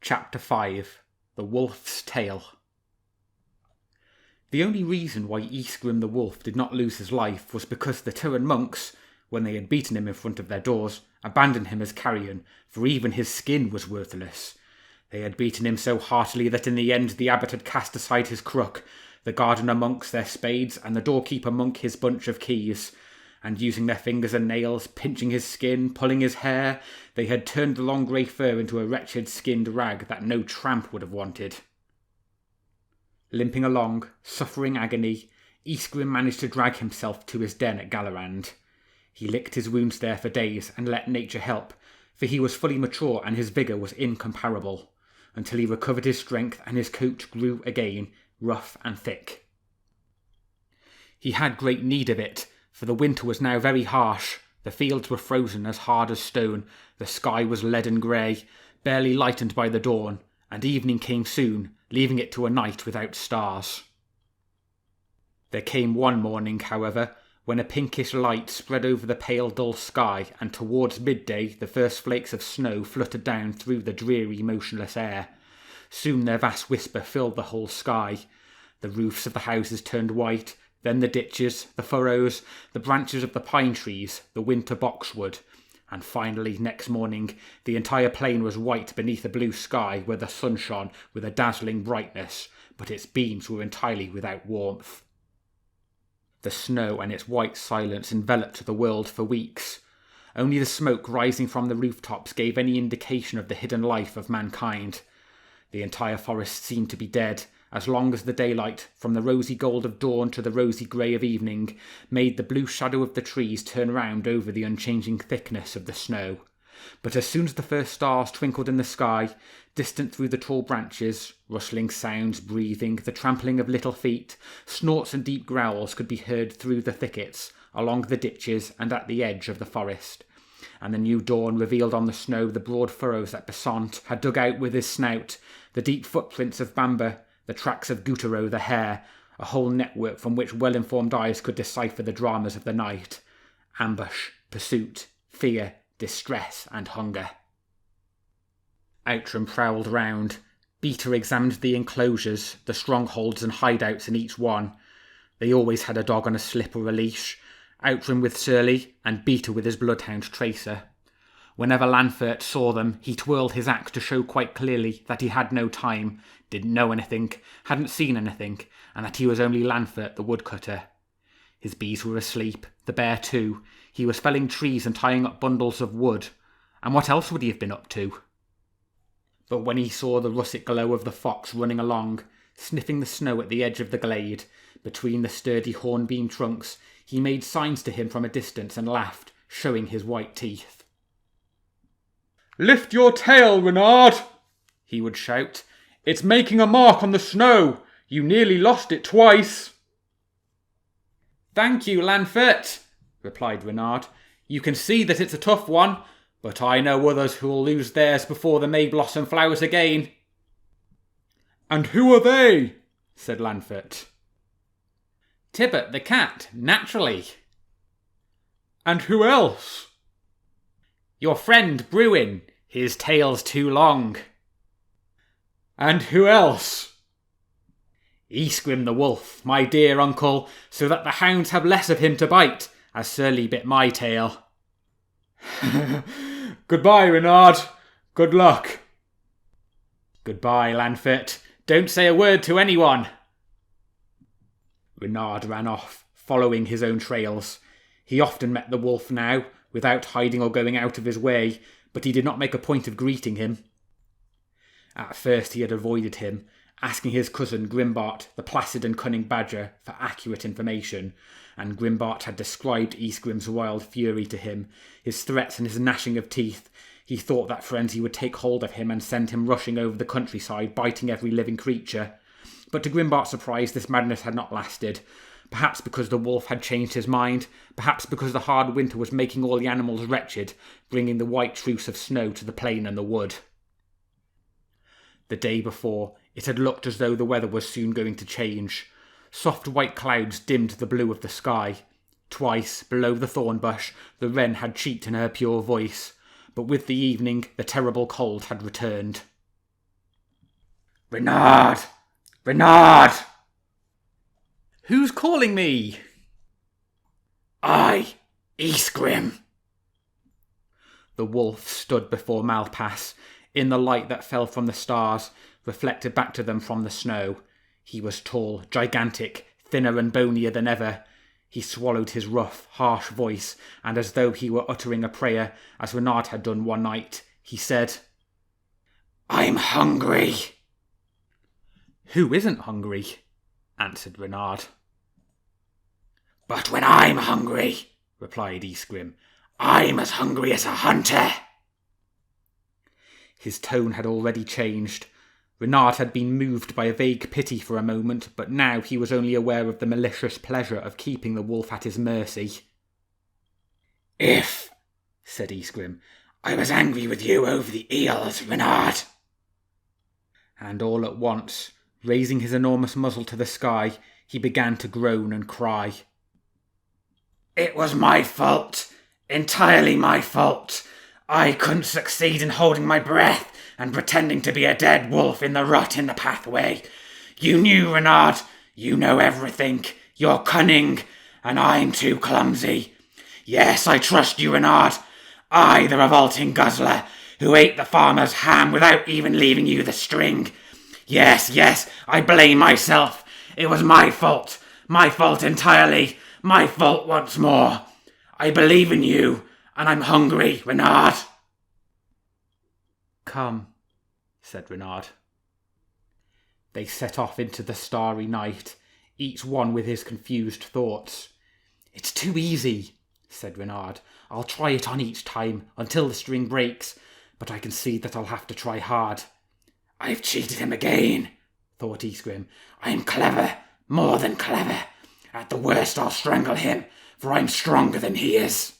Chapter 5 The Wolf's Tale. The only reason why Ysgrim the wolf did not lose his life was because the Turin monks, when they had beaten him in front of their doors, abandoned him as carrion, for even his skin was worthless. They had beaten him so heartily that in the end the abbot had cast aside his crook, the gardener monks their spades, and the doorkeeper monk his bunch of keys, and using their fingers and nails, pinching his skin, pulling his hair, they had turned the long grey fur into a wretched skinned rag that no tramp would have wanted. Limping along, suffering agony, Ysgrim managed to drag himself to his den at Gallerand. He licked his wounds there for days and let nature help, for he was fully mature and his vigour was incomparable, until he recovered his strength and his coat grew again, rough and thick. He had great need of it, for the winter was now very harsh, the fields were frozen as hard as stone, the sky was leaden grey, barely lightened by the dawn, and evening came soon, leaving it to a night without stars. There came one morning, however, when a pinkish light spread over the pale dull sky, and towards midday the first flakes of snow fluttered down through the dreary motionless air. Soon their vast whisper filled the whole sky. The roofs of the houses turned white, then the ditches, the furrows, the branches of the pine trees, the winter boxwood, and finally, next morning, the entire plain was white beneath a blue sky where the sun shone with a dazzling brightness, but its beams were entirely without warmth. The snow and its white silence enveloped the world for weeks. Only the smoke rising from the rooftops gave any indication of the hidden life of mankind. The entire forest seemed to be dead, as long as the daylight, from the rosy gold of dawn to the rosy grey of evening, made the blue shadow of the trees turn round over the unchanging thickness of the snow. But as soon as the first stars twinkled in the sky, distant through the tall branches, rustling sounds, breathing, the trampling of little feet, snorts and deep growls could be heard through the thickets, along the ditches and at the edge of the forest. And the new dawn revealed on the snow the broad furrows that Besant had dug out with his snout, the deep footprints of Bamber, the tracks of Gouttereau the hare, a whole network from which well-informed eyes could decipher the dramas of the night. Ambush, pursuit, fear, distress and hunger. Outram prowled round. Beta examined the enclosures, the strongholds and hideouts in each one. They always had a dog on a slip or a leash, Outram with Surly and Beta with his bloodhound Tracer. Whenever Lanfert saw them, he twirled his axe to show quite clearly that he had no time, didn't know anything, hadn't seen anything, and that he was only Lanfert the woodcutter. His bees were asleep, the bear too. He was felling trees and tying up bundles of wood. And what else would he have been up to? But when he saw the russet glow of the fox running along, sniffing the snow at the edge of the glade, between the sturdy hornbeam trunks, he made signs to him from a distance and laughed, showing his white teeth. "Lift your tail, Reynard," he would shout. "It's making a mark on the snow. You nearly lost it twice." "Thank you, Lanfert," replied Reynard. "You can see that it's a tough one, but I know others who will lose theirs before the May blossom flowers again." "And who are they?" said Lanfert. "Tibbet the cat, naturally." "And who else?" "Your friend Bruin, his tail's too long." "And who else?" "Ysgrim the wolf, my dear uncle, so that the hounds have less of him to bite, as Surly bit my tail." "Goodbye, Reynard. Good luck." "Goodbye, Lanfert. Don't say a word to anyone." Reynard ran off, following his own trails. He often met the wolf now, without hiding or going out of his way, but he did not make a point of greeting him. At first he had avoided him, asking his cousin Grimbart, the placid and cunning badger, for accurate information, and Grimbart had described Ysgrim's wild fury to him, his threats and his gnashing of teeth. He thought that frenzy would take hold of him and send him rushing over the countryside, biting every living creature. But to Grimbart's surprise, this madness had not lasted. Perhaps because the wolf had changed his mind, perhaps because the hard winter was making all the animals wretched, bringing the white truce of snow to the plain and the wood. The day before, it had looked as though the weather was soon going to change. Soft white clouds dimmed the blue of the sky. Twice, below the thorn bush, the wren had cheeped in her pure voice, but with the evening the terrible cold had returned. Reynard! Reynard! Who's calling me? I, Isgrim. The wolf stood before Malpass, in the light that fell from the stars, reflected back to them from the snow. He was tall, gigantic, thinner and bonier than ever. He swallowed his rough, harsh voice, and as though he were uttering a prayer, as Reynard had done one night, he said, I'm hungry. Who isn't hungry? Answered Reynard. But when I'm hungry, replied Isgrim, I'm as hungry as a hunter. His tone had already changed. Reynard had been moved by a vague pity for a moment, but now he was only aware of the malicious pleasure of keeping the wolf at his mercy. If, said Isgrim, I was angry with you over the eels, Reynard. And all at once, raising his enormous muzzle to the sky, he began to groan and cry. It was my fault, entirely my fault. I couldn't succeed in holding my breath and pretending to be a dead wolf in the rut in the pathway. You knew, Reynard. You know everything. You're cunning, and I'm too clumsy. Yes, I trust you, Reynard. I, the revolting guzzler, who ate the farmer's ham without even leaving you the string. Yes, I blame myself. It was my fault entirely. My fault once more. I believe in you, and I'm hungry, Reynard. Come, said Reynard. They set off into the starry night, each one with his confused thoughts. It's too easy, said Reynard. I'll try it on each time, until the string breaks, but I can see that I'll have to try hard. I've cheated him again, thought Isgrim. I am clever, more than clever. At the worst I'll strangle him, for I'm stronger than he is.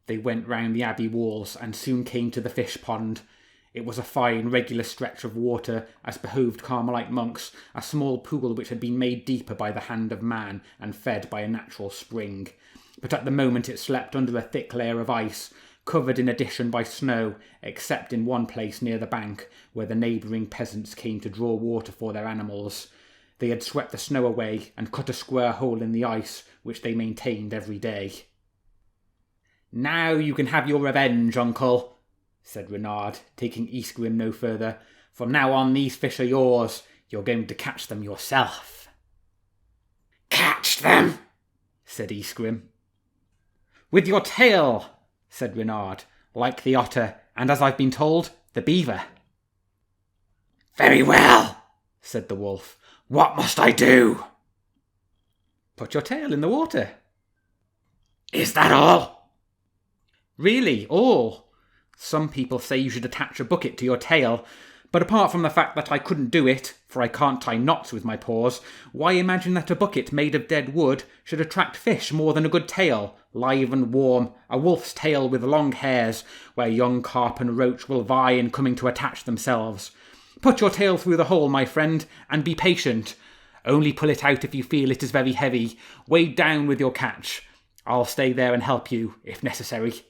They went round the abbey walls and soon came to the fish pond. It was a fine, regular stretch of water, as behoved Carmelite monks, a small pool which had been made deeper by the hand of man and fed by a natural spring. But at the moment it slept under a thick layer of ice, covered in addition by snow, except in one place near the bank, where the neighbouring peasants came to draw water for their animals. They had swept the snow away and cut a square hole in the ice, which they maintained every day. Now you can have your revenge, uncle, said Reynard, taking Isgrim no further. From now on these fish are yours. You're going to catch them yourself. Catch them, said Isgrim. With your tail, said Reynard, like the otter, and as I've been told, the beaver. Very well, said the wolf. What must I do? Put your tail in the water. Is that all? Really, all. Some people say you should attach a bucket to your tail, but apart from the fact that I couldn't do it, for I can't tie knots with my paws, why imagine that a bucket made of dead wood should attract fish more than a good tail, live and warm, a wolf's tail with long hairs, where young carp and roach will vie in coming to attach themselves. Put your tail through the hole, my friend, and be patient. Only pull it out if you feel it is very heavy, weighed down with your catch. I'll stay there and help you, if necessary.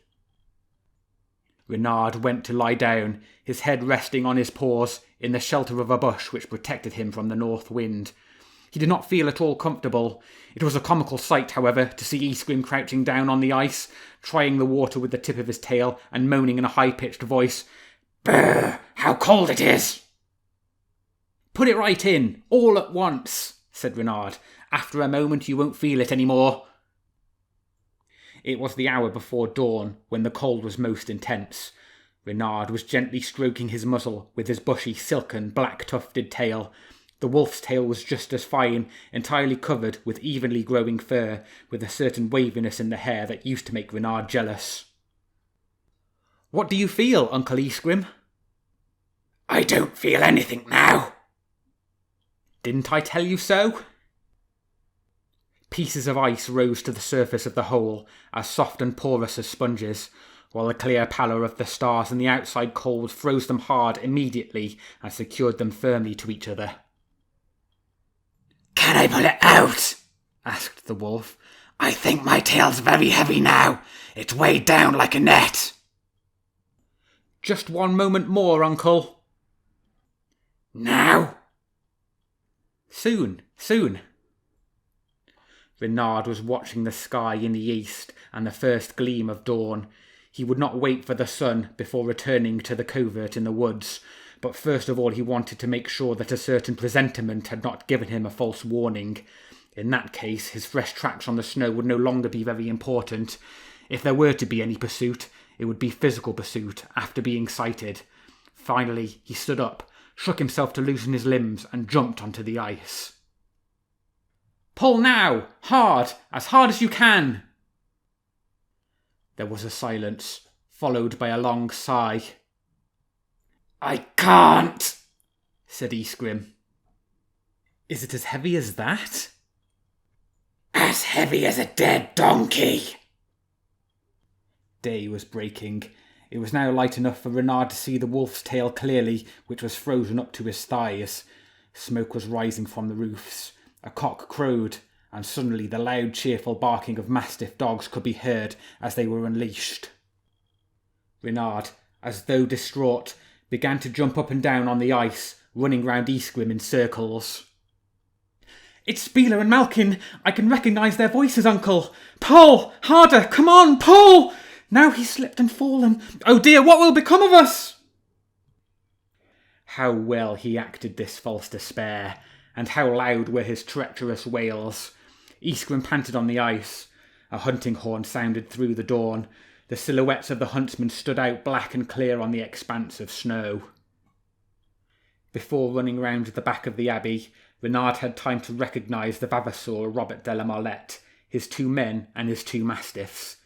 Reynard went to lie down, his head resting on his paws, in the shelter of a bush which protected him from the north wind. He did not feel at all comfortable. It was a comical sight, however, to see Isgrim crouching down on the ice, trying the water with the tip of his tail, and moaning in a high-pitched voice, "Brr, how cold it is!" "Put it right in, all at once," said Reynard. "After a moment you won't feel it any more." It was the hour before dawn, when the cold was most intense. Reynard was gently stroking his muzzle with his bushy, silken, black-tufted tail. The wolf's tail was just as fine, entirely covered with evenly growing fur, with a certain waviness in the hair that used to make Reynard jealous. "What do you feel, Uncle Isgrim?" "I don't feel anything now." "Didn't I tell you so?" Pieces of ice rose to the surface of the hole, as soft and porous as sponges, while the clear pallor of the stars and the outside cold froze them hard immediately and secured them firmly to each other. "Can I pull it out?" asked the wolf. "I think my tail's very heavy now. It's weighed down like a net." "Just one moment more, uncle." Now! Soon, soon. Reynard was watching the sky in the east and the first gleam of dawn. He would not wait for the sun before returning to the covert in the woods, but first of all he wanted to make sure that a certain presentiment had not given him a false warning. In that case, his fresh tracks on the snow would no longer be very important. If there were to be any pursuit, it would be physical pursuit after being sighted. Finally, he stood up, shook himself to loosen his limbs, and jumped onto the ice. Pull now! Hard! As hard as you can! There was a silence, followed by a long sigh. I can't, said Isgrim. Is it as heavy as that? As heavy as a dead donkey. Day was breaking. It was now light enough for Reynard to see the wolf's tail clearly, which was frozen up to his thighs. Smoke was rising from the roofs. A cock crowed, and suddenly the loud, cheerful barking of mastiff dogs could be heard as they were unleashed. Reynard, as though distraught, began to jump up and down on the ice, running round Isgrim in circles. It's Spieler and Malkin! I can recognise their voices, Uncle! Pull! Harder! Come on, pull! Now he's slipped and fallen. Oh dear, what will become of us? How well he acted this false despair, and how loud were his treacherous wails. Isgrim panted on the ice. A hunting horn sounded through the dawn. The silhouettes of the huntsmen stood out black and clear on the expanse of snow. Before running round the back of the abbey, Reynard had time to recognise the vavasor Robert de la Marlette, his 2 men and his 2 mastiffs.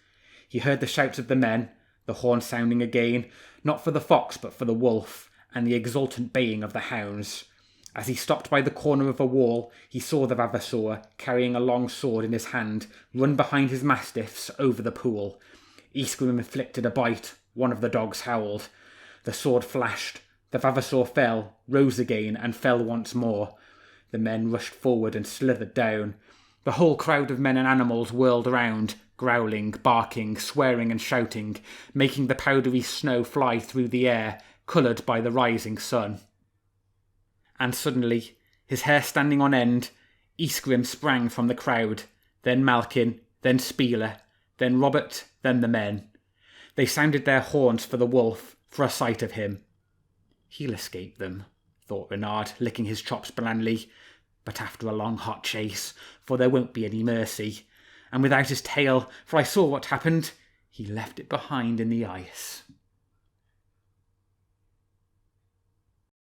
He heard the shouts of the men, the horn sounding again, not for the fox but for the wolf, and the exultant baying of the hounds. As he stopped by the corner of a wall, he saw the vavasor, carrying a long sword in his hand, run behind his mastiffs over the pool. Isgrim inflicted a bite. One of the dogs howled. The sword flashed. The vavasor fell, rose again, and fell once more. The men rushed forward and slithered down. The whole crowd of men and animals whirled around, growling, barking, swearing and shouting, making the powdery snow fly through the air, coloured by the rising sun. And suddenly, his hair standing on end, Isgrim sprang from the crowd, then Malkin, then Spieler, then Robert, then the men. They sounded their horns for the wolf, for a sight of him. He'll escape them, thought Reynard, licking his chops blandly, but after a long hot chase, for there won't be any mercy. And without his tail, for I saw what happened, he left it behind in the ice.